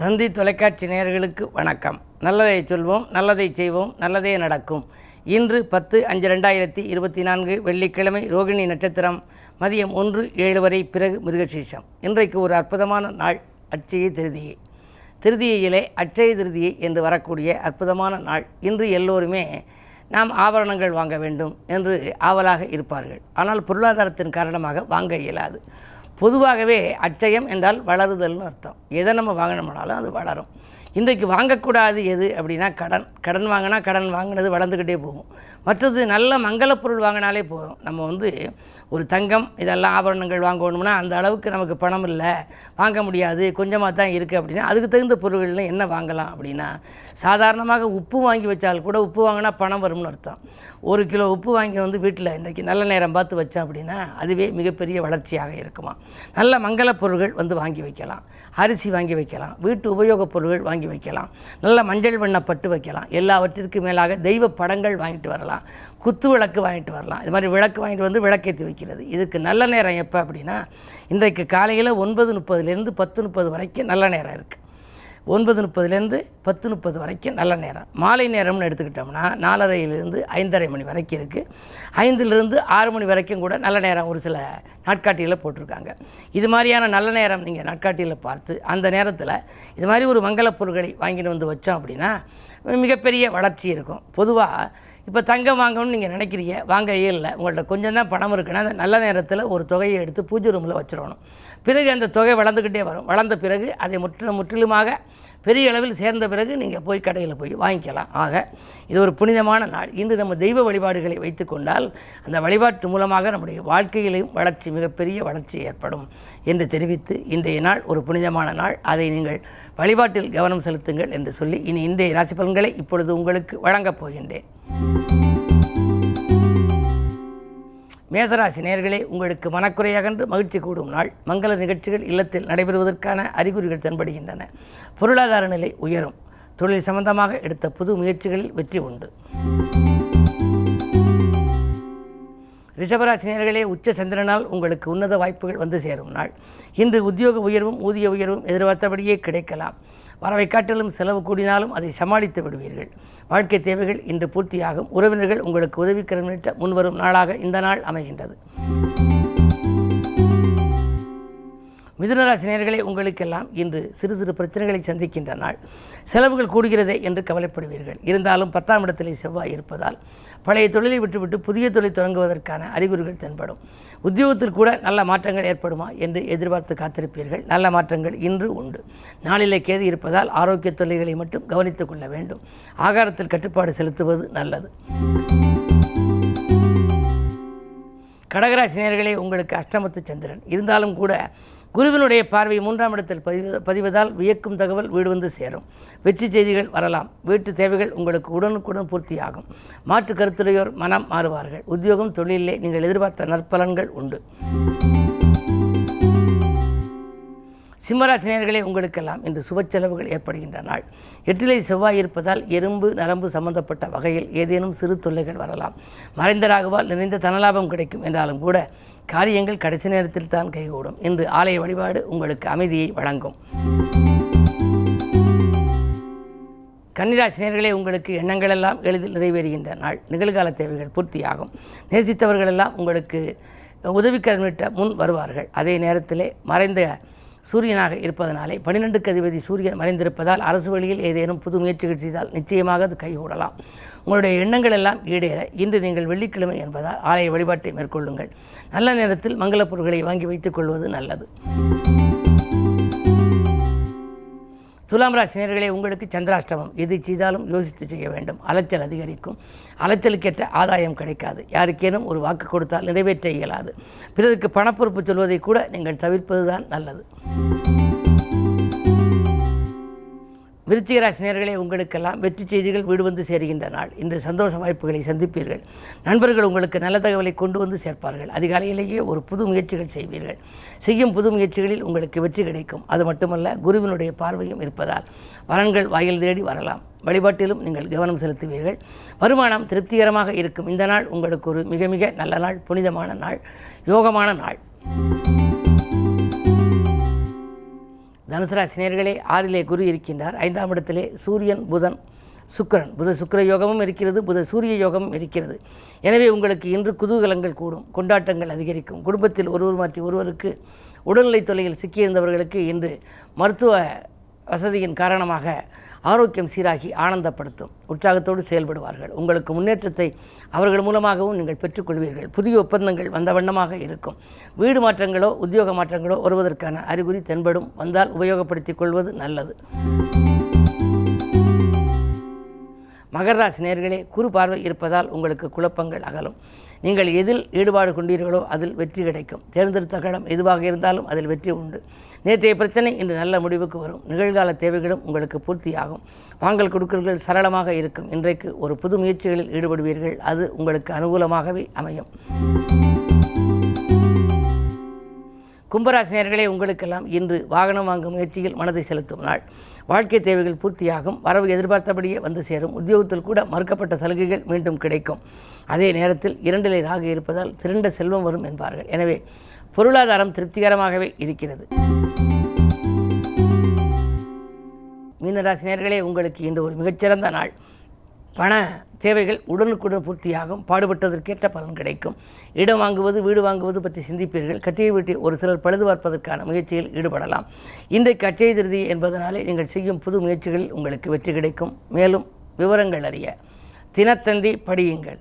தந்தி தொலைக்காட்சி நேயர்களுக்கு வணக்கம். நல்லதை சொல்வோம், நல்லதை செய்வோம், நல்லதே நடக்கும். இன்று 10/5/2024 வெள்ளிக்கிழமை, ரோகிணி நட்சத்திரம், மதியம் 1:07 வரை, பிறகு மிருகசீஷம். இன்றைக்கு ஒரு அற்புதமான நாள், அட்சய திருதியை. திருதியிலே அட்சய திருதியை என்று வரக்கூடிய அற்புதமான நாள். இன்று எல்லோருமே நாம் ஆபரணங்கள் வாங்க வேண்டும் என்று ஆவலாக இருப்பார்கள். ஆனால் பொருளாதாரத்தின் காரணமாக வாங்க இயலாது. பொதுவாகவே அட்சயம் என்றால் வளருதல்னு அர்த்தம். எதை நம்ம வாங்கினோம்னாலும் அது வளரும். இன்றைக்கு வாங்கக்கூடாது எது அப்படின்னா கடன் வாங்கினா கடன் வாங்கினது வளர்ந்துக்கிட்டே போகும். மற்றது நல்ல மங்களப் பொருள் வாங்கினாலே போதும். நம்ம ஒரு தங்கம் இதெல்லாம் ஆபரணங்கள் வாங்கணும்னா அந்த அளவுக்கு நமக்கு பணம் இல்லை, வாங்க முடியாது, கொஞ்சமாக தான் இருக்குது அப்படின்னா அதுக்கு தகுந்த பொருள்கள் என்ன வாங்கலாம் அப்படின்னா, சாதாரணமாக உப்பு வாங்கி வச்சால் கூட உப்பு வாங்கினா பணம் வரும்னு அர்த்தம். 1 கிலோ உப்பு வாங்கி வீட்டில் இன்றைக்கி நல்ல நேரம் பார்த்து வச்சோம் அப்படின்னா அதுவே மிகப்பெரிய வளர்ச்சியாக இருக்குமா. நல்ல மங்களப் பொருள்கள் வாங்கி வைக்கலாம், அரிசி வாங்கி வைக்கலாம், வீட்டு உபயோகப் பொருள்கள் வாங்கி வைக்கலாம், நல்ல மஞ்சள் வண்ணப்பட்டு வைக்கலாம். எல்லாவற்றிற்கு மேலாக தெய்வ படங்கள் வாங்கிட்டு வரலாம், குத்து விளக்கு வாங்கிட்டு வரலாம். இது மாதிரி விளக்கு வாங்கிட்டு விளக்கேற்றி வைக்கிறது. இதுக்கு நல்ல நேரம் எப்போ அப்படின்னா, இன்றைக்கு காலையில் 9:30 10:30 வரைக்கும் நல்ல நேரம் இருக்குது. 9:30 10:30 வரைக்கும் நல்ல நேரம். மாலை நேரம்னு எடுத்துக்கிட்டோம்னா 4:30 5:30 மணி வரைக்கும் இருக்குது. 5 6 மணி வரைக்கும் கூட நல்ல நேரம் ஒரு சில நாட்காட்டியில் போட்டிருக்காங்க. இது மாதிரியான நல்ல நேரம் நீங்கள் நாட்காட்டியில் பார்த்து அந்த நேரத்தில் இது மாதிரி ஒரு மங்களப் பொருட்களை வாங்கிட்டு வச்சோம் அப்படின்னா மிகப்பெரிய வளர்ச்சி இருக்கும். பொதுவாக இப்போ தங்கம் வாங்கணும்னு நீங்கள் நினைக்கிறீங்க, வாங்க இல்லை, உங்கள்கிட்ட கொஞ்சம் தான் பணம் இருக்குன்னா அந்த நல்ல நேரத்தில் ஒரு தொகையை எடுத்து பூஜை ரூமில் வச்சிடணும். பிறகு அந்த தொகை வளர்ந்துக்கிட்டே வரும். வளர்ந்த பிறகு அதை முற்றிலுமாக பெரிய அளவில் சேர்ந்த பிறகு நீங்கள் போய் கடையில் போய் வாங்கிக்கலாம். ஆக இது ஒரு புனிதமான நாள். இன்று நம்ம தெய்வ வழிபாடுகளை வைத்து கொண்டால் அந்த வழிபாட்டு மூலமாக நம்முடைய வாழ்க்கையிலும் வளர்ச்சி, மிகப்பெரிய வளர்ச்சி ஏற்படும் என்று தெரிவித்து, இன்றைய நாள் ஒரு புனிதமான நாள். அதை நீங்கள் வழிபாட்டில் கவனம் செலுத்துங்கள் என்று சொல்லி இனி இன்றைய ராசி பலன்களை இப்பொழுது உங்களுக்கு வழங்கப் போகின்றேன். மேசராசி நேயர்களே, உங்களுக்கு மனக்குறையகன்று மகிழ்ச்சி கூடும் நாள். மங்கள நிகழ்ச்சிகள் இல்லத்தில் நடைபெறுவதற்கான அறிகுறிகள் தென்படுகின்றன. பொருளாதார நிலை உயரும். தொழில் சம்பந்தமாக எடுத்த புது முயற்சிகளில் வெற்றி உண்டு. ரிஷபராசி நேயர்களே, உச்ச சந்திரனால் உங்களுக்கு உன்னத வாய்ப்புகள் சேரும் நாள். இன்று உத்தியோக உயர்வும் ஊதிய உயர்வும் எதிர்பார்த்தபடியே கிடைக்கலாம். வரவை காட்டிலும் செலவு கூடினாலும் அதை சமாளித்து விடுவீர்கள். வாழ்க்கை தேவைகள் இன்று பூர்த்தியாகும். உறவினர்கள் உங்களுக்கு உதவிக்கரம் நீட்ட முன்வரும் நாளாக இந்த நாள் அமைகின்றது. மிதுனராசி நேயர்களே, உங்களுக்கெல்லாம் இன்று சிறு சிறு பிரச்சனைகளை சந்திக்கின்ற நாள். செலவுகள் கூடுகிறதே என்று கவலைப்படுவீர்கள். இருந்தாலும் 10ஆம் இடத்திலே செவ்வாய் இருப்பதால் பழைய தொழிலை விட்டுவிட்டு புதிய தொழில் தொடங்குவதற்கான அறிகுறிகள் தென்படும். உத்தியோகத்தில் கூட நல்ல மாற்றங்கள் ஏற்படுமா என்று எதிர்பார்த்து காத்திருப்பீர்கள். நல்ல மாற்றங்கள் இன்று உண்டு. நாளிலே கேது இருப்பதால் ஆரோக்கிய தொல்லைகளை மட்டும் கவனித்துக் கொள்ள வேண்டும். ஆகாரத்தில் கட்டுப்பாடு செலுத்துவது நல்லது. கடகராசி நேயர்களே, உங்களுக்கு அஷ்டமத்து சந்திரன் இருந்தாலும் கூட குருவினுடைய பார்வை 3ஆம் இடத்தில் பதிவதால் வியக்கும் தகவல் வீடு சேரும். வெற்றி செய்திகள் வரலாம். வீட்டு தேவைகள் உங்களுக்கு உடனுக்குடன் பூர்த்தியாகும். மாற்று கருத்துடையோர் மனம் மாறுவார்கள். உத்தியோகம் தொழிலே நீங்கள் எதிர்பார்த்த நற்பலன்கள் உண்டு. சிம்மராசி நேயர்களே, உங்களுக்கெல்லாம் இன்று சுப செலவுகள் ஏற்படுகின்ற நாள். 8லே செவ்வாய் இருப்பதால் எறும்பு நரம்பு சம்பந்தப்பட்ட வகையில் ஏதேனும் சிறு தொல்லைகள் வரலாம். மறைந்த ராகுவால் நிறைந்த தனலாபம் கிடைக்கும் என்றாலும் கூட காரியங்கள் கடைசி நேரத்தில் தான் கைகூடும். இன்று ஆலய வழிபாடு உங்களுக்கு அமைதியை வழங்கும். கன்னிராசி நேயர்களே, உங்களுக்கு எண்ணங்கள் எல்லாம் எளிதில் நிறைவேறுகின்ற நாள். நிகழ்கால தேவைகள் பூர்த்தியாகும். நேசித்தவர்களெல்லாம் உங்களுக்கு உதவிக்கரம் நீட்ட முன் வருவார்கள். அதே நேரத்திலே மறைந்த சூரியனாக இருப்பதனாலே 12க்கு அதிபதி சூரியன் மறைந்திருப்பதால் அரசு வழியில் ஏதேனும் புது முயற்சிகள் செய்தால் நிச்சயமாக அது கைகூடலாம். உங்களுடைய எண்ணங்கள் எல்லாம் ஈடேற இன்று நீங்கள் வெள்ளிக்கிழமை என்பதால் ஆலய வழிபாட்டை மேற்கொள்ளுங்கள். நல்ல நேரத்தில் மங்களப் பொருட்களை வாங்கி வைத்துக் கொள்வது நல்லது. துலாம் ராசி நேயர்களே, உங்களுக்கு சந்திராஷ்டமம். எது செய்தாலும் யோசித்து செய்ய வேண்டும். அலைச்சல் அதிகரிக்கும். அலைச்சலுக்கேற்ற ஆதாயம் கிடைக்காது. யாருக்கேனும் ஒரு வாக்கு கொடுத்தால் நிறைவேற்ற இயலாது. பிறருக்கு பணப்பொறுப்பு சொல்வதை கூட நீங்கள் தவிர்ப்பது தான் நல்லது. விருச்சிக ராசி நேயர்களே, உங்களுக்கெல்லாம் வெற்றி செய்திகள் வீடு சேருகின்ற நாள். இன்று சந்தோஷ வாய்ப்புகளை சந்திப்பீர்கள். நண்பர்கள் உங்களுக்கு நல்ல தகவலை கொண்டு சேர்ப்பார்கள். அதிகாலையிலேயே ஒரு புது முயற்சிகள் செய்வீர்கள். செய்யும் புது முயற்சிகளில் உங்களுக்கு வெற்றி கிடைக்கும். அது மட்டுமல்ல, குருவினுடைய பார்வையும் இருப்பதால் வரன்கள் வாயில் தேடி வரலாம். வழிபாட்டிலும் நீங்கள் கவனம் செலுத்துவீர்கள். வருமானம் திருப்திகரமாக இருக்கும். இந்த நாள் உங்களுக்கு ஒரு மிக மிக நல்ல நாள், புனிதமான நாள், யோகமான நாள். தனுசு ராசி நேயர்களே, 6லே குரு இருக்கின்றார். 5ஆம் இடத்திலே சூரியன், புதன், சுக்கிரன். புத சுக்கிர யோகமும் இருக்கிறது, புத சூரிய யோகமும் இருக்கிறது. எனவே உங்களுக்கு இன்று குதூகலங்கள் கூடும், கொண்டாட்டங்கள் அதிகரிக்கும். குடும்பத்தில் ஒருவர் மாற்றி ஒருவருக்கு உடல்நிலை தொல்லையில் சிக்கியிருந்தவர்களுக்கு இன்று மருத்துவ வசதியின் காரணமாக ஆரோக்கியம் சீராகி ஆனந்தப்படுத்தும். உற்சாகத்தோடு செயல்படுவார்கள். உங்களுக்கு முன்னேற்றத்தை அவர்கள் மூலமாகவும் நீங்கள் பெற்றுக்கொள்வீர்கள். புதிய ஒப்பந்தங்கள் வந்த வண்ணமாக இருக்கும். வீடு மாற்றங்களோ உத்தியோக மாற்றங்களோ வருவதற்கான அறிகுறி தென்படும். வந்தால் உபயோகப்படுத்திக் கொள்வது நல்லது. மகர ராசி நேயர்களே, குரு பார்வை இருப்பதால் உங்களுக்கு குழப்பங்கள் அகலும். நீங்கள் எதில் ஈடுபாடு கொண்டீர்களோ அதில் வெற்றி கிடைக்கும். தேர்ந்தெடுத்த களம் எதுவாக இருந்தாலும் அதில் வெற்றி உண்டு. நேற்றைய பிரச்சனை இன்று நல்ல முடிவுக்கு வரும். நிகழ்கால தேவைகளும் உங்களுக்கு பூர்த்தியாகும். வாங்கல் கொடுக்கல்கள் சரளமாக இருக்கும். இன்றைக்கு ஒரு புது முயற்சிகளில் ஈடுபடுவீர்கள். அது உங்களுக்கு அனுகூலமாகவே அமையும். கும்பராசி நேயர்களே, உங்களுக்கெல்லாம் இன்று வாகனம் வாங்கும் முயற்சியில் மனதை செலுத்தும் நாள். வாழ்க்கை தேவைகள் பூர்த்தியாகும். வரவு எதிர்பார்த்தபடியே வந்து சேரும். உத்தியோகத்தில் கூட மறுக்கப்பட்ட சலுகைகள் மீண்டும் கிடைக்கும். அதே நேரத்தில் 2லே ராகு இருப்பதால் திரண்ட செல்வம் வரும் என்பார்கள். எனவே பொருளாதாரம் திருப்திகரமாகவே இருக்கிறது. மீனராசி நேயர்களே, உங்களுக்கு இன்று ஒரு மிகச்சிறந்த நாள். பண தேவைகள் உடனுக்குடன் பூர்த்தியாகும். பாடுபட்டதற்கேற்ற பலன் கிடைக்கும். இடம் வாங்குவது, வீடு வாங்குவது பற்றி சிந்திப்பீர்கள். கட்டிய வீட்டை ஒரு சிலர் பழுது பார்ப்பதற்கான முயற்சியில் ஈடுபடலாம். இன்றைக்கு அட்சய திருதி என்பதனாலே நீங்கள் செய்யும் புது முயற்சிகளில் உங்களுக்கு வெற்றி கிடைக்கும். மேலும் விவரங்கள் அறிய தினத்தந்தி படியுங்கள்.